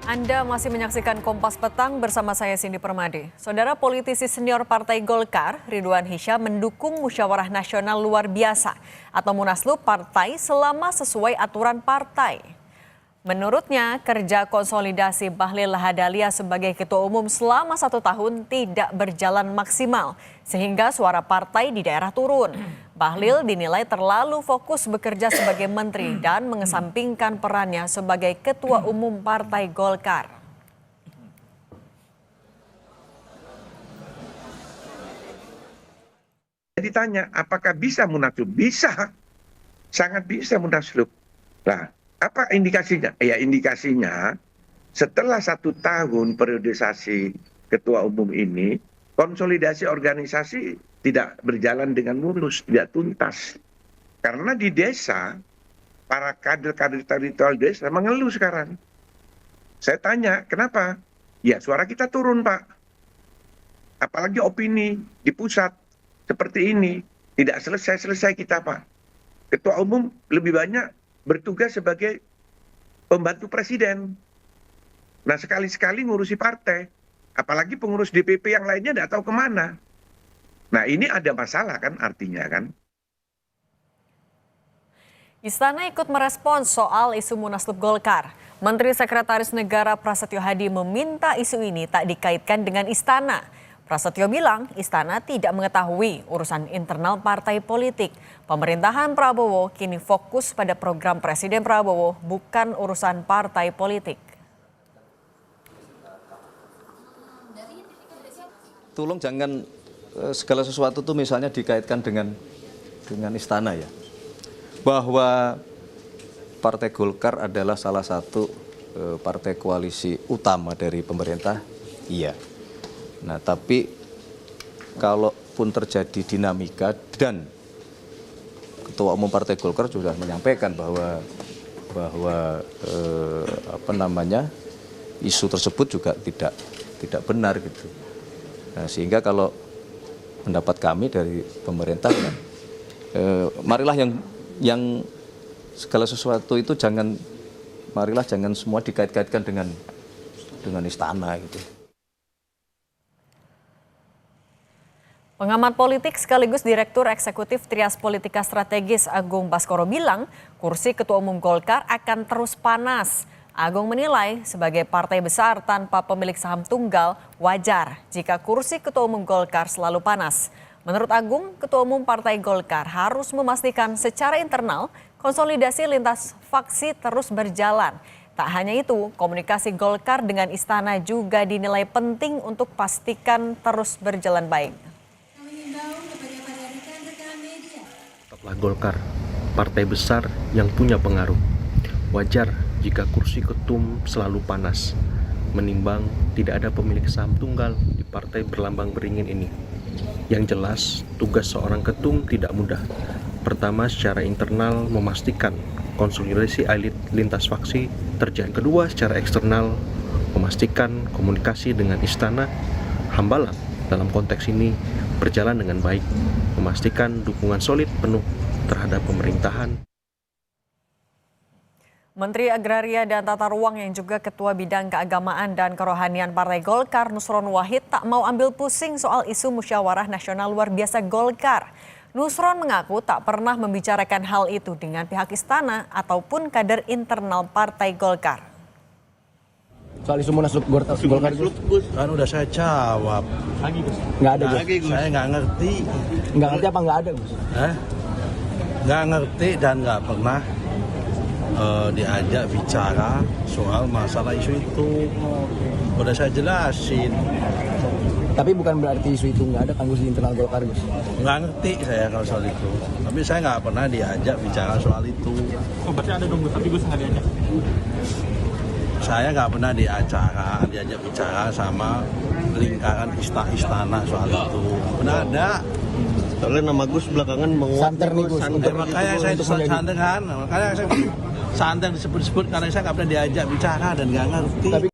Anda masih menyaksikan Kompas Petang bersama saya Cindy Permadi. Saudara politisi senior Partai Golkar, Ridwan Hisyam mendukung musyawarah nasional luar biasa atau Munaslup partai selama sesuai aturan partai. Menurutnya, kerja konsolidasi Bahlil Lahadalia sebagai ketua umum selama 1 tahun tidak berjalan maksimal, sehingga suara partai di daerah turun. Bahlil dinilai terlalu fokus bekerja sebagai menteri dan mengesampingkan perannya sebagai ketua umum Partai Golkar. Ditanya, apakah bisa munaslup? Bisa, sangat bisa munaslup. Nah, apa indikasinya? Ya indikasinya setelah 1 tahun periodisasi ketua umum ini, konsolidasi organisasi tidak berjalan dengan mulus, tidak tuntas. Karena di desa, para kader-kader teritorial desa mengeluh sekarang. Saya tanya, kenapa? Ya suara kita turun, Pak. Apalagi opini di pusat seperti ini. Tidak selesai-selesai kita, Pak. Ketua umum lebih banyak bertugas sebagai pembantu presiden. Nah, sekali-sekali ngurusi partai. Apalagi pengurus DPP yang lainnya tidak tahu kemana. Nah, ini ada masalah kan artinya kan. Istana ikut merespons soal isu Munaslup Golkar. Menteri Sekretaris Negara Prasetyo Hadi meminta isu ini tak dikaitkan dengan istana. Prasetyo bilang istana tidak mengetahui urusan internal partai politik. Pemerintahan Prabowo kini fokus pada program Presiden Prabowo, bukan urusan partai politik. Tolong jangan segala sesuatu tuh misalnya dikaitkan dengan istana ya. Bahwa Partai Golkar adalah salah satu partai koalisi utama dari pemerintah, iya. Nah, tapi kalaupun terjadi dinamika dan Ketua Umum Partai Golkar sudah menyampaikan bahwa isu tersebut juga tidak benar gitu. Nah, sehingga kalau pendapat kami dari pemerintah, marilah yang segala sesuatu itu jangan semua dikait-kaitkan dengan istana gitu. Pengamat politik sekaligus Direktur Eksekutif Trias Politika Strategis Agung Baskoro bilang kursi Ketua Umum Golkar akan terus panas. Agung menilai sebagai partai besar tanpa pemilik saham tunggal wajar jika kursi Ketua Umum Golkar selalu panas. Menurut Agung, Ketua Umum Partai Golkar harus memastikan secara internal konsolidasi lintas faksi terus berjalan. Tak hanya itu, komunikasi Golkar dengan istana juga dinilai penting untuk pastikan terus berjalan baik. Tetaplah Golkar, partai besar yang punya pengaruh. Wajar jika kursi ketum selalu panas, menimbang tidak ada pemilik saham tunggal di partai berlambang beringin ini. Yang jelas, tugas seorang ketum tidak mudah. Pertama, secara internal memastikan konsolidasi elit lintas faksi terjadi. Kedua, secara eksternal memastikan komunikasi dengan istana Hambalang dalam konteks ini berjalan dengan baik, memastikan dukungan solid penuh terhadap pemerintahan. Menteri Agraria dan Tata Ruang yang juga Ketua Bidang Keagamaan dan Kerohanian Partai Golkar, Nusron Wahid, tak mau ambil pusing soal isu musyawarah nasional luar biasa Golkar. Nusron mengaku tak pernah membicarakan hal itu dengan pihak istana ataupun kader internal Partai Golkar. Soal isu Munaslup Golkar itu kan udah saya jawab. Nggak ada, Gus. Saya nggak ngerti. Nggak ngerti apa nggak ada, Gus? Nggak ngerti dan nggak pernah diajak bicara soal masalah isu itu. Udah saya jelasin. Tapi bukan berarti isu itu nggak ada kan, Gus, di internal Golkar, Gus? Nggak ngerti saya kalau soal itu. Tapi saya nggak pernah diajak bicara soal itu. Oh, berarti ada dong, tapi Gus nggak diajak? Saya nggak pernah diajak bicara sama lingkaran istana soal itu. Pernah ada. Soalnya nama Gus belakangan menguat. Santer nih, Gus. Makanya saya santer kan. Makanya saya santer disebut-sebut karena saya nggak pernah diajak bicara dan nggak ngerti.